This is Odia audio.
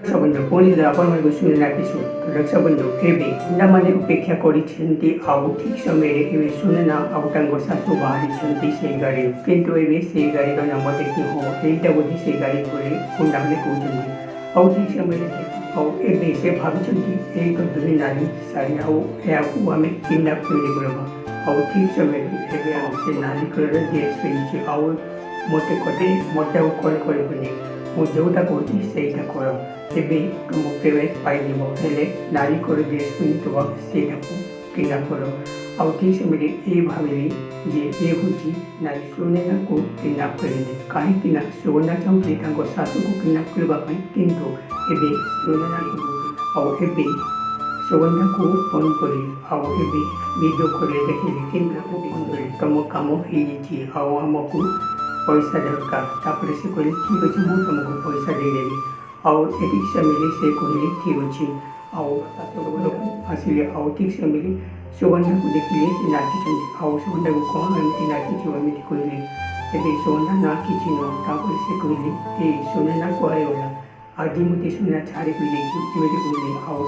ରକ୍ଷାବନ୍ଧୁ ପୁଣି ଆପଣମାନଙ୍କୁ ଶୁଣିଲା କିଶୁ ରକ୍ଷାବନ୍ଧୁ ଏବେ ପିଲାମାନେ ଅପେକ୍ଷା କରିଛନ୍ତି ଆଉ ଠିକ୍ ସମୟରେ ଏବେ ସୁନେନା ଆଉ ତାଙ୍କ ଶାଶୁ ବାହାରିଛନ୍ତି ସେଇ ଗାଡ଼ିରୁ କିନ୍ତୁ ଏବେ ସେଇ ଗାଡ଼ିର ନାମ ଦେଖି ହଁ ଏଇଟା ବୋଧେ ସେଇ ଗାଡ଼ି ବୋଲି ଗୁଣ୍ଡାମାନେ କହୁଛନ୍ତି ଆଉ ଠିକ୍ ସମୟରେ ଆଉ ଏବେ ସେ ଭାବିଛନ୍ତି ଏଇ ତ ଦୁଇ ନାରୀ ଶାଢ଼ୀ ଆଉ ଏହାକୁ ଆମେ କିଡ଼ନାପ୍ କରି କରିବା ଆଉ ଠିକ୍ ସମୟରେ ଏବେ ଆଉ ସେ ନାଲି କଲର୍ର ଡ୍ରେସ୍ ପିନ୍ଧିଛି ଆଉ ମୋତେ ଆଉ କଲ୍ କରିବନି ମୁଁ ଯେଉଁଟା କହୁଛି ସେଇଟା କର ଏବେ ତୁମ ପେମେଣ୍ଟ ପାଇଯିବ ହେଲେ ନାରୀ କରି ଡ୍ରେସ୍ ପିନ୍ଧିଥିବ ସେଇଟାକୁ କିଡ଼ନାପ୍ କର ଆଉ ଠିକ୍ ସମୟରେ ଏଇ ଭାବିଲି ଯେ ଏ ହେଉଛି ନାରୀ ସୁନେନାକୁ କିଡ଼ନାପ୍ କରିଲେ କାହିଁକିନା ସୁନେନା ଚାହୁଁଛି ତାଙ୍କ ଶାଶୁକୁ କିଡ଼ନାପ୍ କରିବା ପାଇଁ କିନ୍ତୁ ଏବେ ସୁନେନାକୁ ଆଉ ଏବେ ସୁଗନ୍ଧାକୁ ଫୋନ୍ କରି ଆଉ ଏବେ ଭିଡ଼ିଓ କରି ଦେଖିଲି କିନ୍ତୁ ତୁମ କାମ ହେଇଯାଇଛି ଆଉ ଆମକୁ ପଇସା ଦରକାର ତାପରେ ସେ କହିଲେ ଠିକ୍ ଅଛି ମୁଁ ତୁମକୁ ପଇସା ଦେଇଦେବି ଆଉ ଠିକ୍ ସମୟରେ ସେ କହିଲେ ଠିକ୍ ଅଛି ଆଉ ଆସିଲେ ଆଉ ଠିକ୍ ସମୟରେ ସୁଗନ୍ଧାକୁ ଦେଖିଲେ ସେ ନାଚିଛନ୍ତି ଆଉ ସୁଗନ୍ଧାକୁ କ'ଣ ଏମିତି ନାଚିଛୁ ଏମିତି କହିଲେ ଏବେ ସୁଗନ୍ଧା ନା କିଛି ନୁହଁ ତାପରେ ସେ କହିଲେ ଏ ସୁନେନା କୁଆଡ଼େ ଗଲା ଆଜି ମୋତେ ସୁନେନା ଛାଡ଼ିକି ଦେଇଛି ଏମିତି କହିଲେ ଆଉ